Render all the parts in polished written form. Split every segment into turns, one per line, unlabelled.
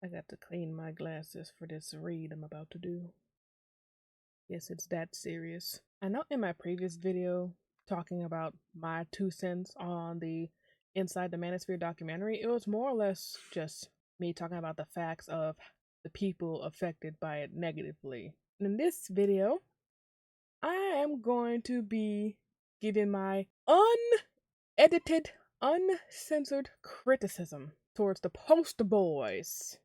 I got to clean my glasses for this read I'm about to do. Yes, it's that serious. I know in my previous video talking about my 2 cents on the Inside the Manosphere documentary, it was more or less just me talking about the facts of the people affected by it negatively. In this video, I am going to be giving my unedited, uncensored criticism towards the poster boys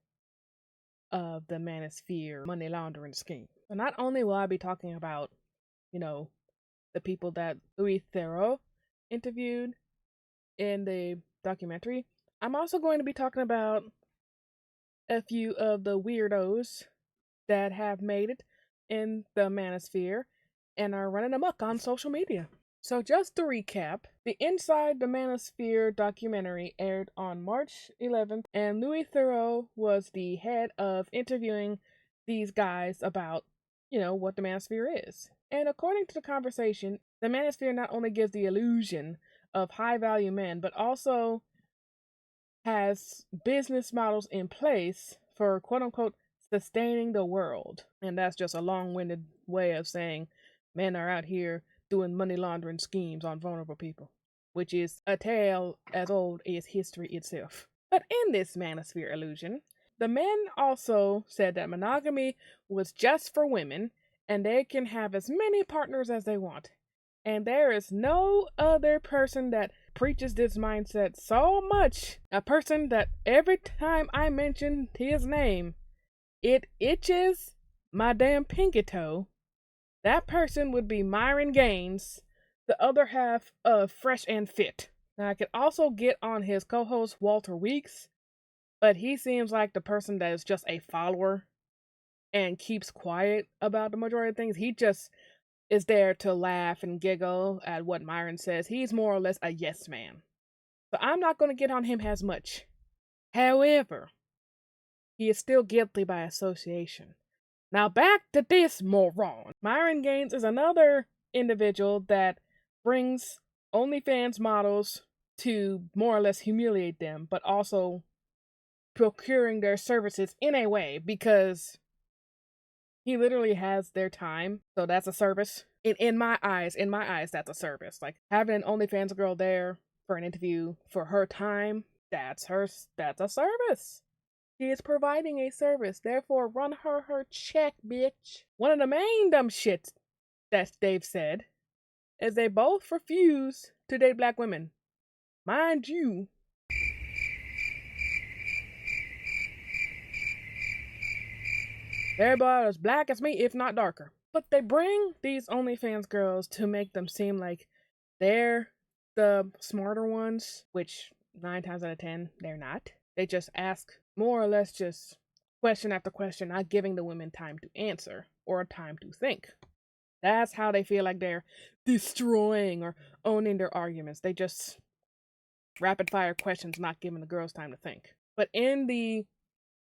of the Manosphere money laundering scheme. So not only will I be talking about, the people that Louis Theroux interviewed in the documentary, I'm also going to be talking about a few of the weirdos that have made it in the Manosphere and are running amok on social media. So just to recap, the Inside the Manosphere documentary aired on March 11th, and Louis Theroux was the head of interviewing these guys about, what the Manosphere is. And according to the conversation, the Manosphere not only gives the illusion of high-value men, but also has business models in place for quote-unquote sustaining the world. And that's just a long-winded way of saying men are out here doing money laundering schemes on vulnerable people, which is a tale as old as history itself. But in this Manosphere illusion, the men also said that monogamy was just for women and they can have as many partners as they want. And there is no other person that preaches this mindset so much. A person that every time I mention his name, it itches my damn pinky toe. That person would be Myron Gaines, the other half of Fresh and Fit. Now, I could also get on his co-host Walter Weeks, but he seems like the person that is just a follower and keeps quiet about the majority of things. He just is there to laugh and giggle at what Myron says. He's more or less a yes man. So I'm not going to get on him as much. However, he is still guilty by association. Now back to this moron. Myron Gaines is another individual that brings OnlyFans models to more or less humiliate them, but also procuring their services in a way because he literally has their time. So that's a service. In my eyes, that's a service. Like having an OnlyFans girl there for an interview for her time, that's a service. She is providing a service, therefore run her check, bitch. One of the main dumb shits that they've said is they both refuse to date black women. Mind you, they're about as black as me, if not darker. But they bring these OnlyFans girls to make them seem like they're the smarter ones, which 9 times out of 10, they're not. They just ask more or less just question after question, not giving the women time to answer or time to think. That's how they feel like they're destroying or owning their arguments. They just rapid fire questions, not giving the girls time to think. But in the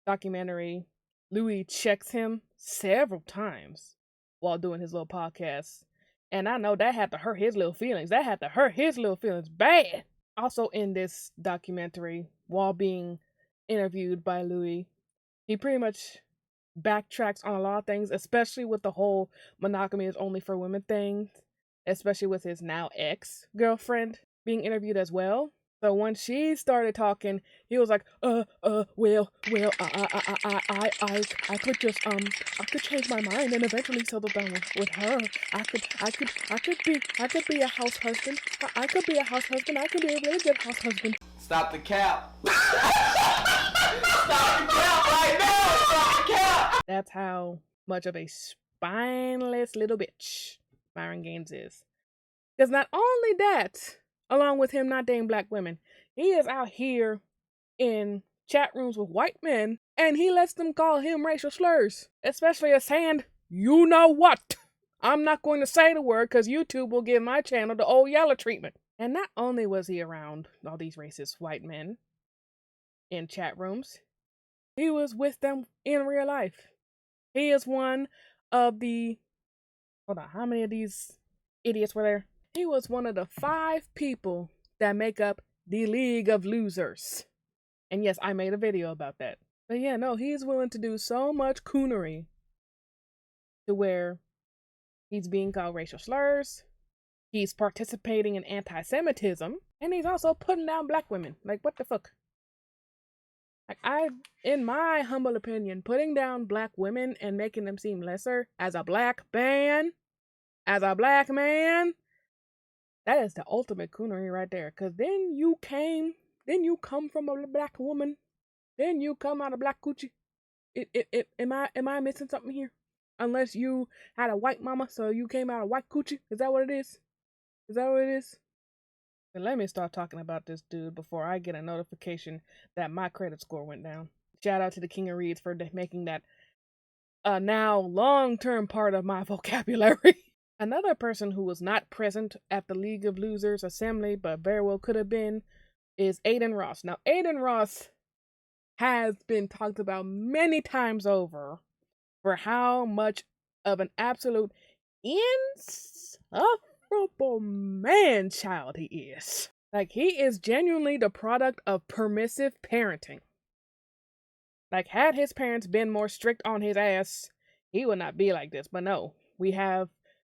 documentary, Louis checks him several times while doing his little podcast. And I know that had to hurt his little feelings. That had to hurt his little feelings bad. Also in this documentary, while being interviewed by Louis, he pretty much backtracks on a lot of things, especially with the whole monogamy is only for women thing, especially with his now ex-girlfriend being interviewed as well. So when she started talking, he was like, I could just, I could change my mind and eventually settle down with her. I could be a house husband. I could be a house husband. I could be a really good house husband.
Stop the cap. Stop the cap right now. Stop the cap.
That's how much of a spineless little bitch Myron Gaines is. Because not only that, along with him not dating black women, he is out here in chat rooms with white men, and he lets them call him racial slurs, especially as saying, you know what? I'm not going to say the word because YouTube will give my channel the old yellow treatment. And not only was he around all these racist white men in chat rooms, he was with them in real life. He is one of the, hold on, how many of these idiots were there? He was one of the 5 people that make up the League of Losers. And yes, I made a video about that. But yeah, no, he's willing to do so much coonery to where he's being called racial slurs, he's participating in anti-Semitism, and he's also putting down black women. Like, what the fuck? Like, in my humble opinion, putting down black women and making them seem lesser as a black man, that is the ultimate coonery right there. Cause then you come from a black woman, then you come out of black coochie. Am I missing something here? Unless you had a white mama, so you came out of white coochie. Is that what it is? Is that what it is? Then let me start talking about this dude before I get a notification that my credit score went down. Shout out to the King of Reeds for making that a now long-term part of my vocabulary. Another person who was not present at the League of Losers assembly, but very well could have been, is Adin Ross. Now, Adin Ross has been talked about many times over for how much of an absolute insufferable man-child he is. Like, he is genuinely the product of permissive parenting. Like, had his parents been more strict on his ass, he would not be like this. But no, we have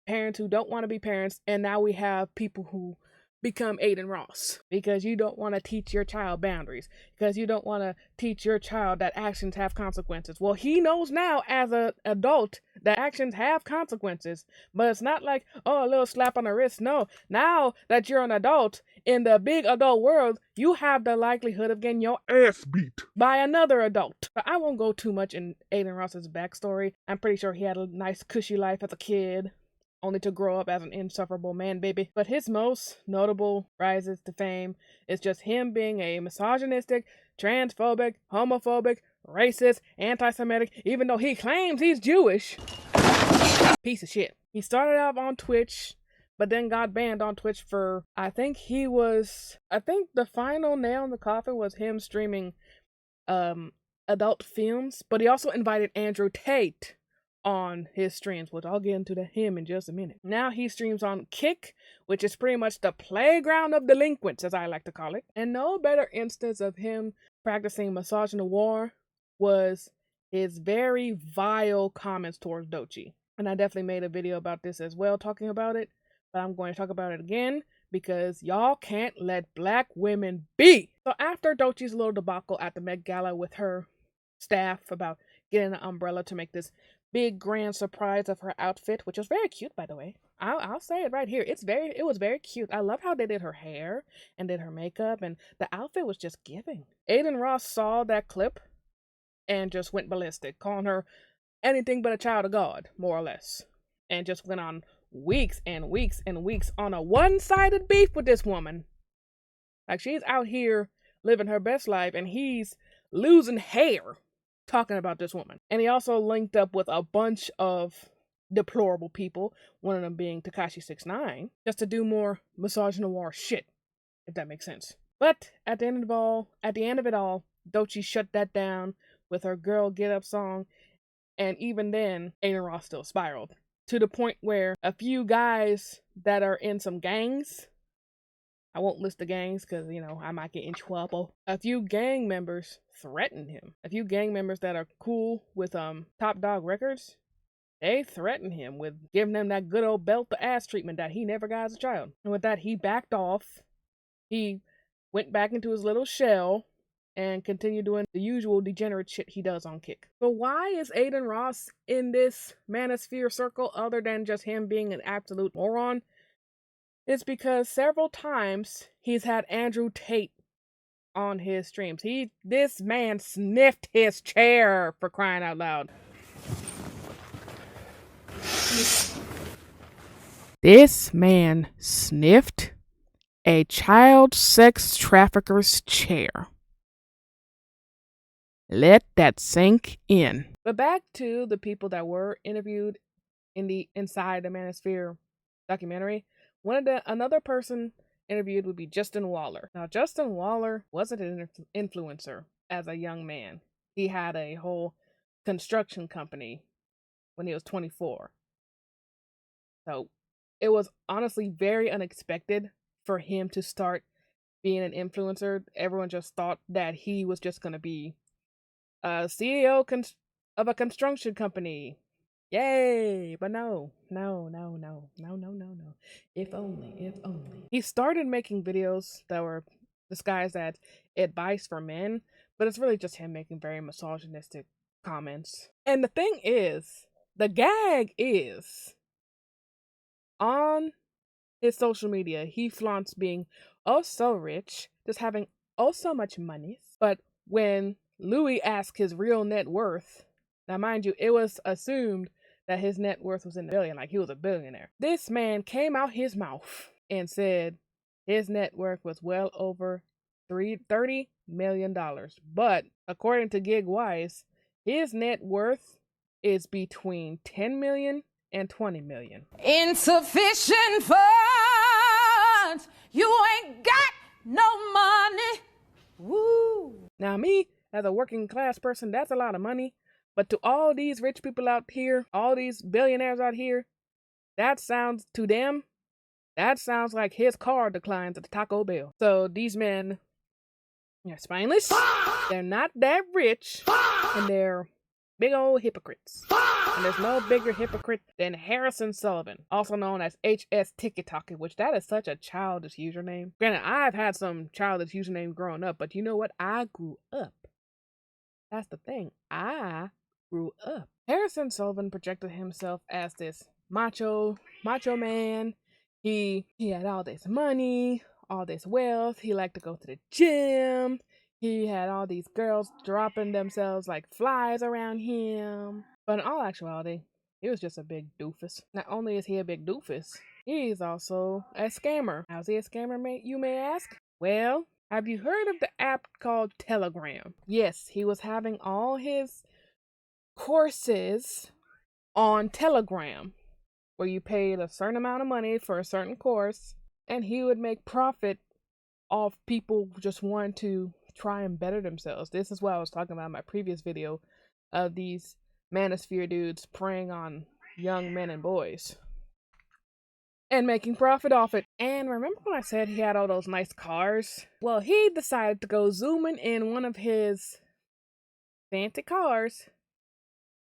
parents who don't want to be parents, and now we have people who become Adin Ross because you don't want to teach your child boundaries, because you don't want to teach your child that actions have consequences. Well, he knows now as an adult that actions have consequences, but it's not like, oh, a little slap on the wrist. No, now that you're an adult in the big adult world, you have the likelihood of getting your ass beat by another adult. But I won't go too much in Adin Ross's backstory. I'm pretty sure he had a nice cushy life as a kid, only to grow up as an insufferable man baby. But his most notable rises to fame is just him being a misogynistic, transphobic, homophobic, racist, anti-Semitic, even though he claims he's Jewish, piece of shit. He started out on Twitch, but then got banned on Twitch for, I think the final nail in the coffin was him streaming adult films, but he also invited Andrew Tate on his streams, which I'll get into him in just a minute. Now he streams on Kick, which is pretty much the playground of delinquents, as I like to call it. And no better instance of him practicing misogynoir was his very vile comments towards Doechii. And I definitely made a video about this as well, talking about it, but I'm going to talk about it again because y'all can't let black women be. So after Doechii's little debacle at the Met Gala with her staff about getting an umbrella to make this big grand surprise of her outfit, which was very cute, by the way. I'll say it right here. It was very cute. I love how they did her hair and did her makeup, and the outfit was just giving. Adin Ross saw that clip and just went ballistic, calling her anything but a child of God, more or less, and just went on weeks and weeks and weeks on a one-sided beef with this woman. Like, she's out here living her best life, and he's losing hair talking about this woman. And he also linked up with a bunch of deplorable people, one of them being Tekashi 6ix9ine, just to do more misogynoir shit, if that makes sense. But at the end of it all, Doechii shut that down with her Girl Get Up song, and even then, Adin Ross still spiraled to the point where a few guys that are in some gangs, I won't list the gangs because, I might get in trouble. A few gang members threatened him. A few gang members that are cool with Top Dog Records, they threatened him with giving him that good old belt to ass treatment that he never got as a child. And with that, he backed off. He went back into his little shell and continued doing the usual degenerate shit he does on Kick. But why is Adin Ross in this manosphere circle other than just him being an absolute moron? It's because several times he's had Andrew Tate on his streams. This man sniffed his chair, for crying out loud. This man sniffed a child sex trafficker's chair. Let that sink in. But back to the people that were interviewed in the Inside the Manosphere documentary. Another person interviewed would be Justin Waller. Now, Justin Waller wasn't an influencer as a young man. He had a whole construction company when he was 24. So it was honestly very unexpected for him to start being an influencer. Everyone just thought that he was just going to be a CEO of a construction company. Yay! But no. If only. He started making videos that were disguised as advice for men, but it's really just him making very misogynistic comments. And the thing is, the gag is, on his social media, he flaunts being oh so rich, just having oh so much money. But when Louis asked his real net worth, now mind you, it was assumed that his net worth was in the billion, like he was a billionaire. This man came out his mouth and said his net worth was well over $30 million. But according to Gig Wise, his net worth is between 10 million and 20 million.
Insufficient funds. You ain't got no money. Woo.
Now me, as a working class person, that's a lot of money. But to all these rich people out here, all these billionaires out here, that sounds to them, that sounds like his car declines at the Taco Bell. So these men, they're spineless, they're not that rich, and they're big old hypocrites. And there's no bigger hypocrite than Harrison Sullivan, also known as HS Tiki-Taki, which that is such a childish username. Granted, I've had some childish usernames growing up, but you know what? I grew up. That's the thing. I grew up. Harrison Sullivan projected himself as this macho man. He had all this money, all this wealth. He liked to go to the gym. He had all these girls dropping themselves like flies around him. But in all actuality, he was just a big doofus. Not only is he a big doofus, he's also a scammer. How's he a scammer, you may ask? Well, have you heard of the app called Telegram? Yes, he was having all his courses on Telegram, where you paid a certain amount of money for a certain course, and he would make profit off people just wanting to try and better themselves. This is what I was talking about in my previous video of these manosphere dudes preying on young men and boys and making profit off it. And remember when I said he had all those nice cars? Well, he decided to go zooming in one of his fancy cars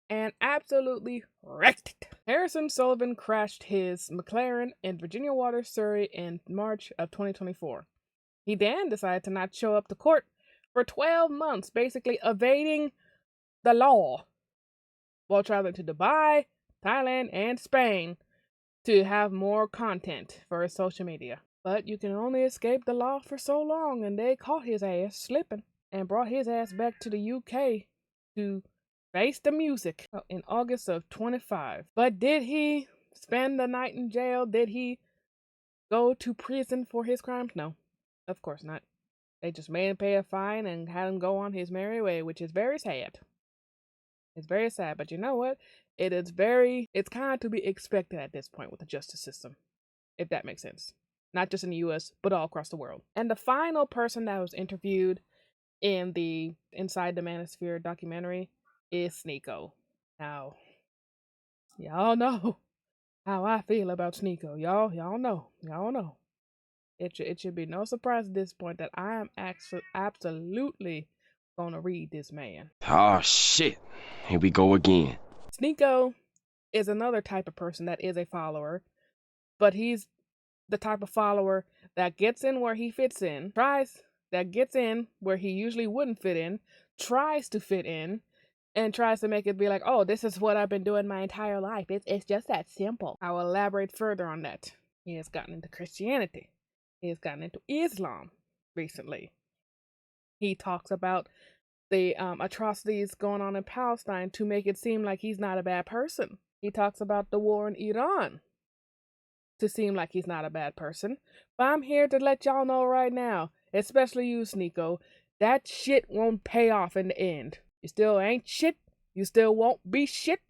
and absolutely wrecked it. Harrison Sullivan crashed his McLaren in Virginia Water, Surrey in March of 2024. He then decided to not show up to court for 12 months, basically evading the law, while traveling to Dubai, Thailand, and Spain to have more content for his social media. But you can only escape the law for so long, and they caught his ass slipping and brought his ass back to the UK to face the music in August of 25. But did he spend the night in jail? Did he go to prison for his crimes? No, of course not. They just made him pay a fine and had him go on his merry way, which is very sad. It's very sad, but you know what? It's kind of to be expected at this point with the justice system, if that makes sense. Not just in the US, but all across the world. And the final person that was interviewed in the Inside the Manosphere documentary is Sneeko. Now, y'all know how I feel about Sneeko. Y'all know. It should be no surprise at this point that I am absolutely gonna read this man.
Oh shit, here we go again.
Sneeko is another type of person that is a follower, but he's the type of follower that gets in where he fits in, that gets in where he usually wouldn't fit in, tries to fit in, and tries to make it be like, oh, this is what I've been doing my entire life. It's just that simple. I will elaborate further on that. He has gotten into Christianity. He has gotten into Islam recently. He talks about the atrocities going on in Palestine to make it seem like he's not a bad person. He talks about the war in Iran to seem like he's not a bad person. But I'm here to let y'all know right now, especially you, Sneeko, that shit won't pay off in the end. You still ain't shit. You still won't be shit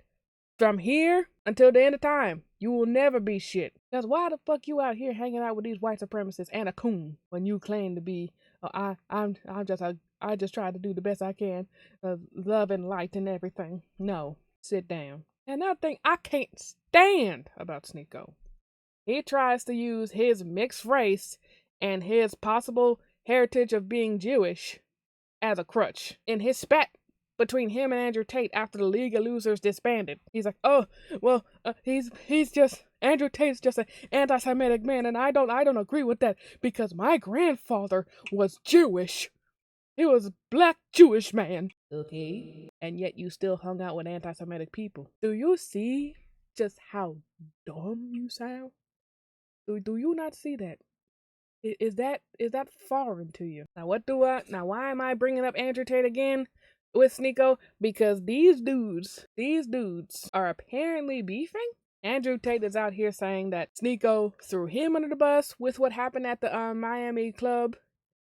from here until the end of time. You will never be shit. Because why the fuck you out here hanging out with these white supremacists and a coon when you claim to be, I just try to do the best I can, love and light and everything. No, sit down. Another thing I can't stand about Sneeko, he tries to use his mixed race and his possible heritage of being Jewish as a crutch in his spat between him and Andrew Tate after the League of Losers disbanded. He's like, oh, well, he's just Andrew Tate's just an anti-Semitic man, and I don't agree with that because my grandfather was Jewish. He was a black Jewish man. Okay. And yet you still hung out with anti-Semitic people. Do you see just how dumb you sound? Do you not see that? Is that foreign to you? Now why am I bringing up Andrew Tate again with Sneeko? Because these dudes are apparently beefing. Andrew Tate is out here saying that Sneeko threw him under the bus with what happened at the Miami club.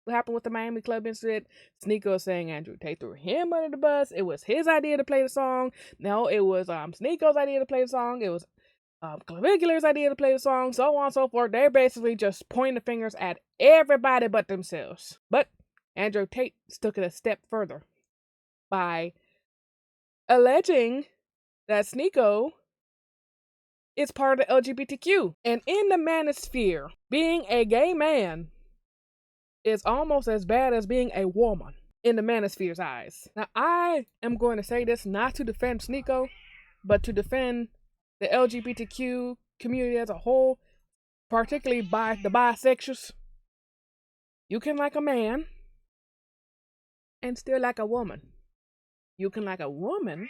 What happened with the Miami club incident? Sneeko is saying Andrew Tate threw him under the bus. It was his idea to play the song. No, it was Sneeko's idea to play the song. It was Clavicular's idea to play the song, so on and so forth. They're basically just pointing the fingers at everybody but themselves. But Andrew Tate took it a step further by alleging that Sneeko is part of the LGBTQ. And in the manosphere, being a gay man is almost as bad as being a woman in the manosphere's eyes. Now, I am going to say this not to defend Sneeko, but to defend the LGBTQ community as a whole, particularly by the bisexuals. You can like a man and still like a woman. You can like a woman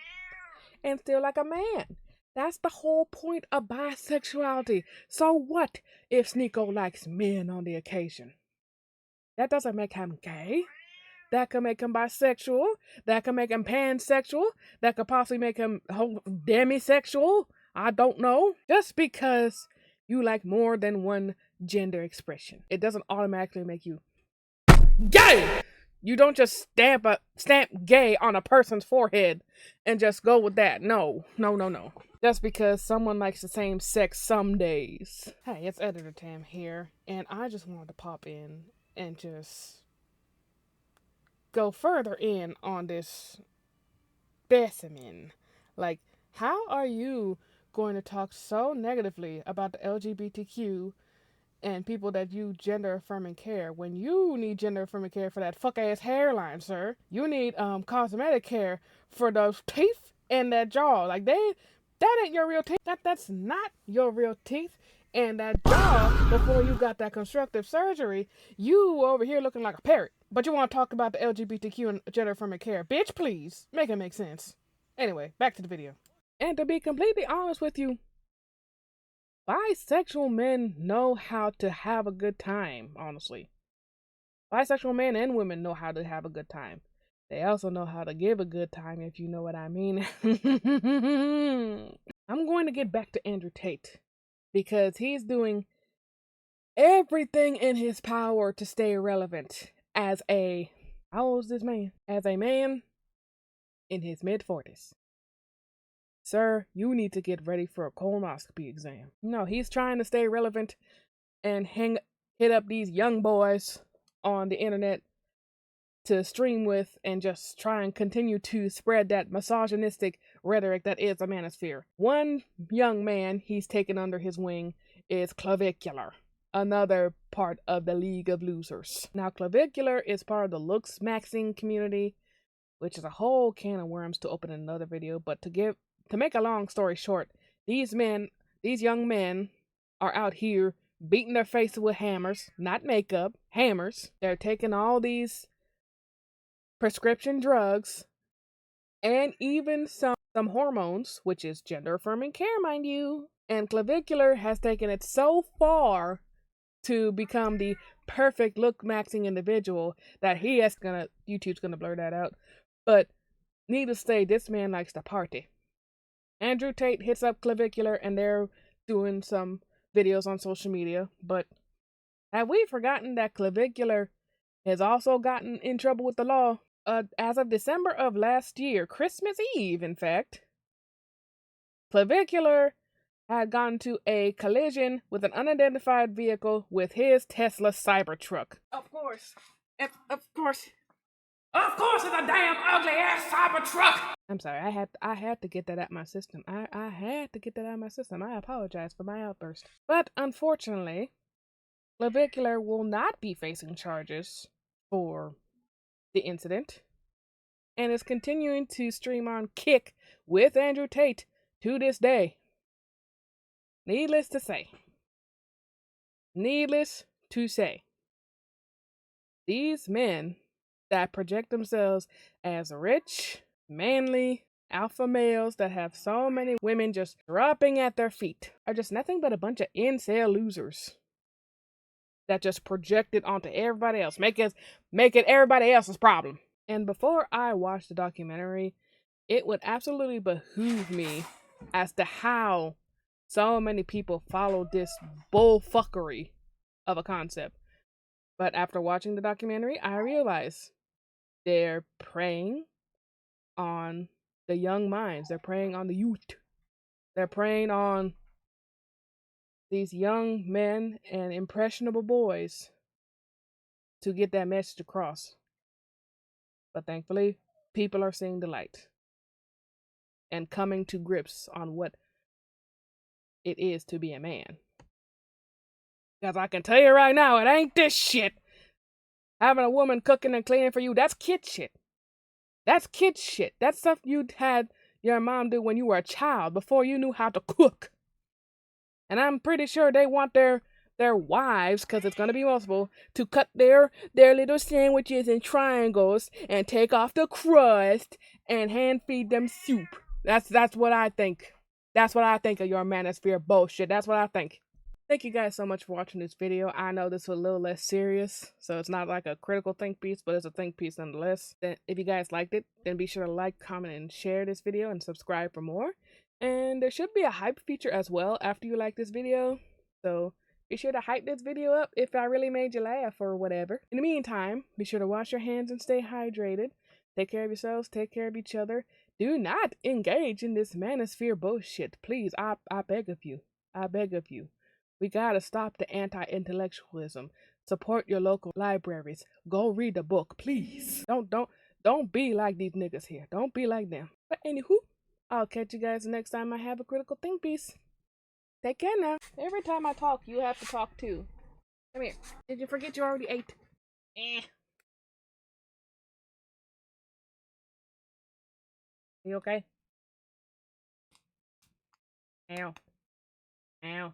and still like a man. That's the whole point of bisexuality. So what if Sneeko likes men on the occasion? That doesn't make him gay. That could make him bisexual. That could make him pansexual. That could possibly make him demisexual. I don't know. Just because you like more than one gender expression, it doesn't automatically make you gay. You don't just stamp gay on a person's forehead and just go with that. No. Just because someone likes the same sex some days. Hey, it's Editor Tam here, and I just wanted to pop in and just go further in on this specimen. Like, how are you going to talk so negatively about the LGBTQ and people that use gender affirming care when you need gender affirming care for that fuck ass hairline, sir? You need cosmetic care for those teeth and that jaw. Like, that ain't your real teeth. That's not your real teeth. And that jaw, before you got that constructive surgery, you over here looking like a parrot. But you want to talk about the LGBTQ and gender affirming care. Bitch, please. Make it make sense. Anyway, back to the video. And to be completely honest with you, bisexual men know how to have a good time, honestly. Bisexual men and women know how to have a good time. They also know how to give a good time, if you know what I mean. I'm going to get back to Andrew Tate, because he's doing everything in his power to stay relevant as a, how old is this man? As a man in his mid-40s. Sir, you need to get ready for a colonoscopy exam. No, he's trying to stay relevant and hit up these young boys on the internet to stream with and just try and continue to spread that misogynistic rhetoric that is a manosphere. One young man he's taken under his wing is Clavicular, another part of the League of Losers. Now, Clavicular is part of the looks maxing community, which is a whole can of worms to open in another video, but to make a long story short, these young men are out here beating their faces with hammers, not makeup, hammers. They're taking all these prescription drugs and even some hormones, which is gender affirming care, mind you. And Clavicular has taken it so far to become the perfect look maxing individual that YouTube's gonna blur that out. But needless to say, this man likes to party. Andrew Tate hits up Clavicular and they're doing some videos on social media, but have we forgotten that Clavicular has also gotten in trouble with the law? As of December of last year, Christmas Eve, in fact, Clavicular had gotten to a collision with an unidentified vehicle with his Tesla Cybertruck. Of course, it's a damn ugly ass Cybertruck. I'm sorry, I had to get that out my system. I had to get that out of my system. I apologize for my outburst. But unfortunately, Clavicular will not be facing charges for the incident. and is continuing to stream on Kick with Andrew Tate to this day. Needless to say, these men that project themselves as rich, manly, alpha males that have so many women just dropping at their feet are just nothing but a bunch of incel losers that just project it onto everybody else, make it everybody else's problem. And before I watch the documentary, it would absolutely behoove me as to how so many people follow this bullfuckery of a concept. But after watching the documentary, I realized they're preying on the young minds. They're preying on the youth. They're preying on these young men and impressionable boys to get that message across. But thankfully, people are seeing the light and coming to grips on what it is to be a man. Because I can tell you right now, it ain't this shit. Having a woman cooking and cleaning for you, that's kid shit. That's kid shit. That's stuff you'd had your mom do when you were a child, before you knew how to cook. And I'm pretty sure they want their wives, because it's going to be multiple, to cut their little sandwiches in triangles and take off the crust and hand feed them soup. That's what I think. That's what I think of your manosphere bullshit. That's what I think. Thank you guys so much for watching this video. I know this was a little less serious, so it's not like a critical think piece, but it's a think piece nonetheless. Then, if you guys liked it, then be sure to like, comment, and share this video, and subscribe for more. And there should be a hype feature as well after you like this video, so be sure to hype this video up if I really made you laugh or whatever. In the meantime, be sure to wash your hands and stay hydrated. Take care of yourselves, take care of each other. Do not engage in this manosphere bullshit. Please, I beg of you. I beg of you. We gotta stop the anti-intellectualism. Support your local libraries. Go read a book, please. Don't be like these niggas here. Don't be like them. But anywho, I'll catch you guys next time I have a critical think piece. Take care now. Every time I talk, you have to talk too. Come here. Did you forget you already ate? You okay? Ow. Ow.